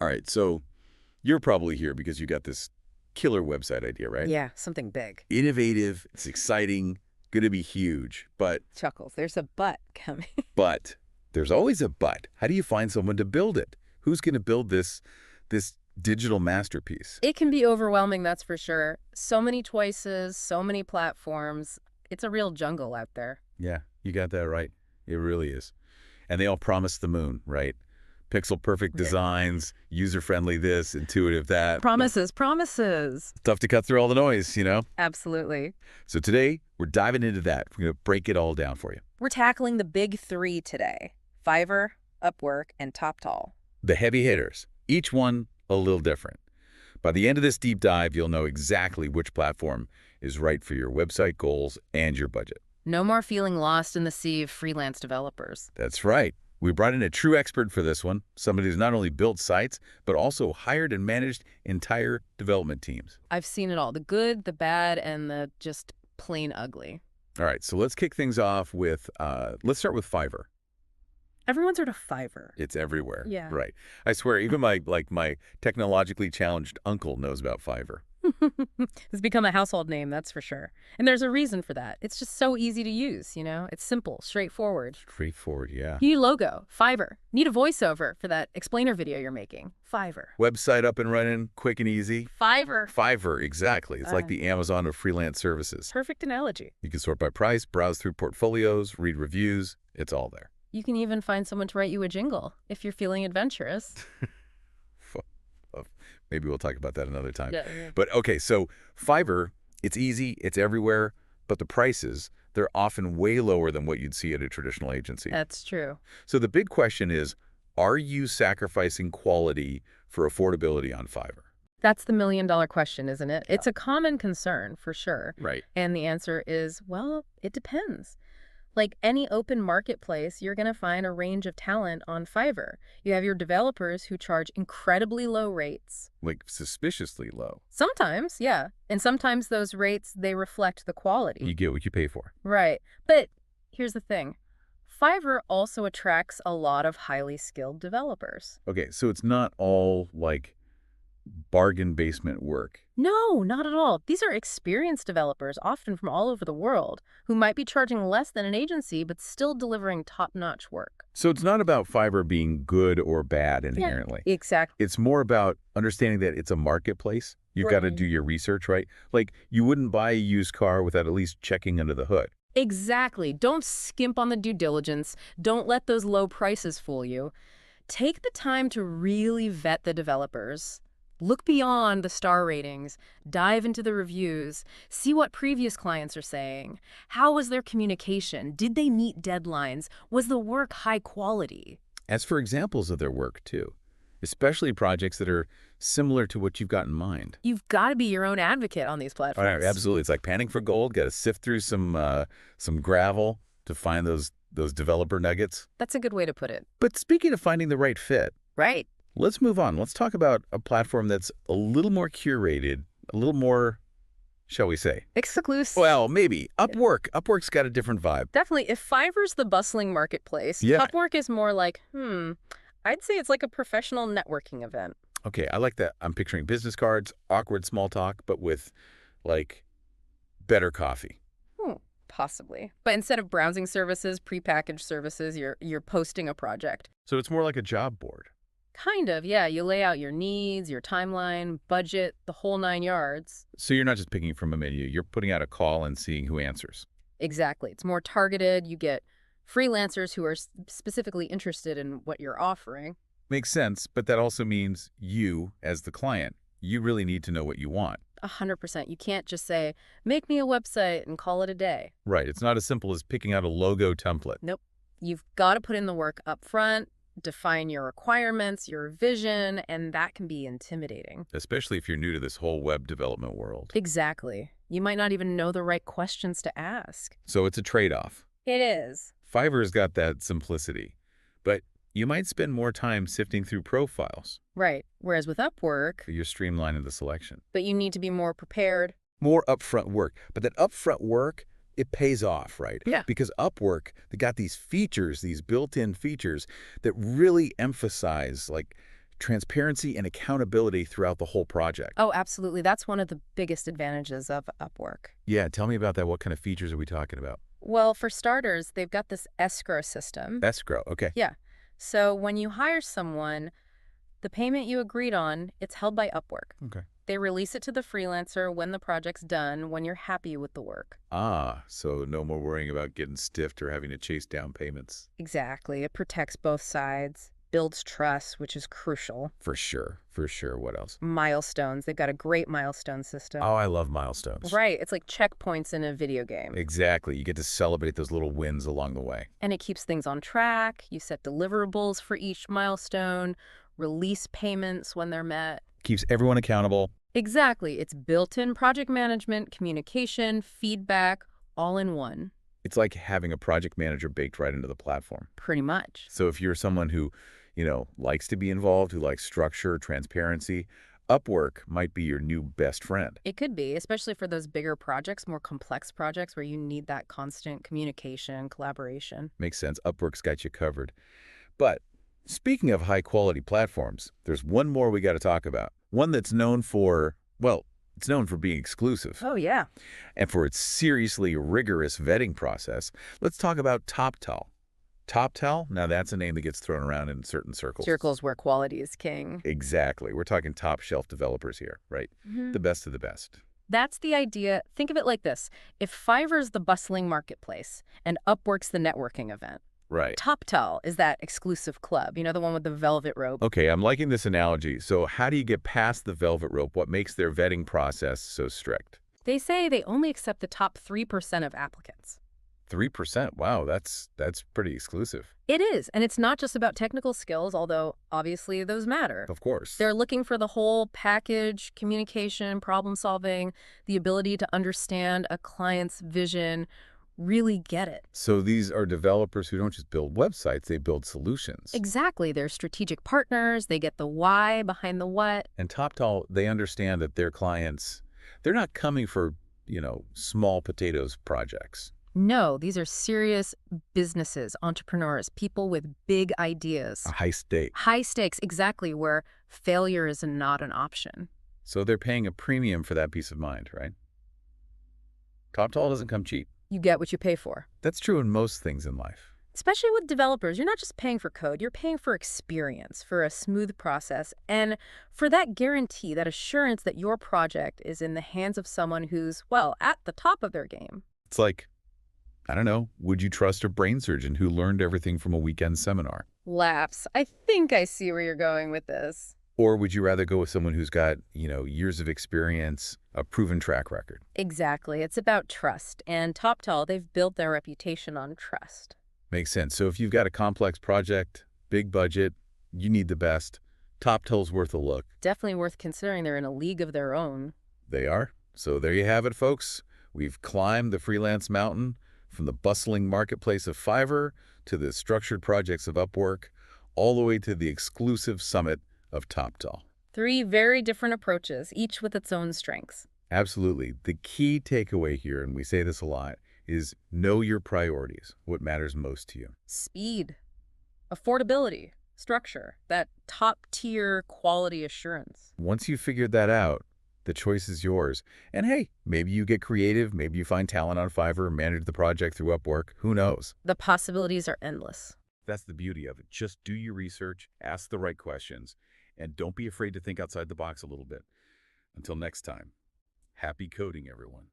All right, so you're probably here because you got this killer website idea, right? Yeah, something big. Innovative, it's exciting, going to be huge, Chuckles. There's a but coming. but there's always a but. How do you find someone to build it? Who's going to build this digital masterpiece? It can be overwhelming, that's for sure. So many choices, so many platforms. It's a real jungle out there. Yeah, you got that right. It really is. And they all promise the moon, right? Pixel perfect Yeah. designs, user-friendly this, intuitive that. Promises, promises. Tough to cut through all the noise, you know? Absolutely. So today, we're diving into that. We're going to break it all down for you. We're tackling the big three today. Fiverr, Upwork, and TopTal. The heavy hitters, each one a little different. By the end of this deep dive, you'll know exactly which platform is right for your website goals and your budget. No more feeling lost in the sea of freelance developers. That's right. We brought in a true expert for this one, somebody who's not only built sites, but also hired and managed entire development teams. I've seen it all, the good, the bad, and the just plain ugly. All right, so let's kick things off with, let's start with Fiverr. Everyone's heard of Fiverr. It's everywhere. Yeah. Right. I swear, even my technologically challenged uncle knows about Fiverr. It's become a household name, that's for sure. And there's a reason for that. It's just so easy to use, you know? It's simple, straightforward. Straightforward, yeah. You need a logo, Fiverr. Need a voiceover for that explainer video you're making, Fiverr. Website up and running, quick and easy. Fiverr. Fiverr, exactly. It's like the Amazon of freelance services. Perfect analogy. You can sort by price, browse through portfolios, read reviews. It's all there. You can even find someone to write you a jingle if you're feeling adventurous. Maybe we'll talk about that another time. Yeah. But okay, so Fiverr, it's easy, it's everywhere, but the prices, they're often way lower than what you'd see at a traditional agency. That's true. So the big question is, are you sacrificing quality for affordability on Fiverr? That's the million-dollar question, isn't it? It's a common concern, for sure. Right. And the answer is, well, it depends. Like any open marketplace, you're going to find a range of talent on Fiverr. You have your developers who charge incredibly low rates. Like suspiciously low. Sometimes, yeah. And sometimes those rates, they reflect the quality. You get what you pay for. Right. But here's the thing. Fiverr also attracts a lot of highly skilled developers. Okay, so it's not all like bargain basement work. No, not at all. These are experienced developers, often from all over the world, who might be charging less than an agency, but still delivering top-notch work. So it's not about Fiverr being good or bad inherently. Yeah, exactly. It's more about understanding that it's a marketplace. You've got to do your research, right? Like, you wouldn't buy a used car without at least checking under the hood. Exactly. Don't skimp on the due diligence. Don't let those low prices fool you. Take the time to really vet the developers. Look beyond the star ratings, dive into the reviews, see what previous clients are saying. How was their communication? Did they meet deadlines? Was the work high quality? As for examples of their work, too, especially projects that are similar to what you've got in mind. You've got to be your own advocate on these platforms. All right, absolutely. It's like panning for gold. Got to sift through some gravel to find those developer nuggets. That's a good way to put it. But speaking of finding the right fit, Right. let's move on. Let's talk about a platform that's a little more curated, a little more, shall we say? Exclusive. Well, maybe. Upwork. Upwork's got a different vibe. Definitely. If Fiverr's the bustling marketplace, Yeah. Upwork is more like, I'd say it's like a professional networking event. Okay, I like that. I'm picturing business cards, awkward small talk, but with, like, better coffee. Possibly. But instead of browsing services, prepackaged services, you're posting a project. So it's more like a job board. Kind of, yeah. You lay out your needs, your timeline, budget, the whole 9 yards. So you're not just picking from a menu. You're putting out a call and seeing who answers. Exactly. It's more targeted. You get freelancers who are specifically interested in what you're offering. Makes sense, but that also means you, as the client, you really need to know what you want. 100%. You can't just say, make me a website and call it a day. Right. It's not as simple as picking out a logo template. Nope. You've got to put in the work up front, define your requirements, your vision, and that can be intimidating. Especially if you're new to this whole web development world. Exactly. You might not even know the right questions to ask. So it's a trade-off. It is. Fiverr's got that simplicity, but you might spend more time sifting through profiles. Right. Whereas with Upwork, You're streamlining the selection. but you need to be more prepared. More upfront work. But that upfront work, it pays off, right? Yeah. Because Upwork, they got these features, these built-in features that really emphasize, like, transparency and accountability throughout the whole project. Oh, absolutely. That's one of the biggest advantages of Upwork. Yeah, tell me about that. What kind of features are we talking about? Well, for starters, they've got this escrow system. Escrow, okay. Yeah. So when you hire someone, the payment you agreed on, it's held by Upwork. Okay. They release it to the freelancer when the project's done, when you're happy with the work. Ah, so no more worrying about getting stiffed or having to chase down payments. Exactly. It protects both sides, builds trust, which is crucial. For sure, for sure. What else? Milestones. They've got a great milestone system. Oh, I love milestones. Right. It's like checkpoints in a video game. Exactly. You get to celebrate those little wins along the way. And it keeps things on track. You set deliverables for each milestone, release payments when they're met. Keeps everyone accountable. Exactly. It's built-in project management, communication, feedback, all in one. It's like having a project manager baked right into the platform. Pretty much. So if you're someone who, likes to be involved, who likes structure, transparency, Upwork might be your new best friend. It could be, especially for those bigger projects, more complex projects where you need that constant communication, collaboration. Makes sense. Upwork's got you covered. But speaking of high-quality platforms, there's one more we got to talk about. One that's known for, it's known for being exclusive. Oh, yeah. And for its seriously rigorous vetting process. Let's talk about TopTal. TopTal? Now that's a name that gets thrown around in certain circles. Circles where quality is king. Exactly. We're talking top-shelf developers here, right? The best of the best. That's the idea. Think of it like this. If Fiverr's the bustling marketplace and Upwork's the networking event, Right. TopTal is that exclusive club, the one with the velvet rope. Okay, I'm liking this analogy. So how do you get past the velvet rope? What makes their vetting process so strict? They say they only accept the top 3% of applicants. 3%? Wow, that's pretty exclusive. It is, and it's not just about technical skills, although obviously those matter. Of course. They're looking for the whole package, communication, problem solving, the ability to understand a client's vision, really get it. So these are developers who don't just build websites, they build solutions. Exactly. They're strategic partners. They get the why behind the what. And TopTal, they understand that their clients, they're not coming for, small potatoes projects. No, these are serious businesses, entrepreneurs, people with big ideas. A high stake. High stakes, exactly, where failure is not an option. So they're paying a premium for that peace of mind, right? TopTal doesn't come cheap. You get what you pay for. That's true in most things in life. Especially with developers, you're not just paying for code, you're paying for experience, for a smooth process, and for that guarantee, that assurance that your project is in the hands of someone who's, at the top of their game. It's like, I don't know, would you trust a brain surgeon who learned everything from a weekend seminar? Laughs. I think I see where you're going with this. Or would you rather go with someone who's got, years of experience, a proven track record? Exactly. It's about trust. And TopTal, they've built their reputation on trust. Makes sense. So if you've got a complex project, big budget, you need the best, TopTal's worth a look. Definitely worth considering. They're in a league of their own. They are. So there you have it, folks. We've climbed the freelance mountain from the bustling marketplace of Fiverr to the structured projects of Upwork, all the way to the exclusive summit of TopTal. 3 very different approaches, each with its own strengths. Absolutely. The key takeaway here, and we say this a lot, is know your priorities, what matters most to you. Speed, affordability, structure, that top-tier quality assurance. Once you've figured that out, the choice is yours. And hey, maybe you get creative, maybe you find talent on Fiverr, manage the project through Upwork, who knows? The possibilities are endless. That's the beauty of it. Just do your research, ask the right questions, and don't be afraid to think outside the box a little bit. Until next time, happy coding, everyone.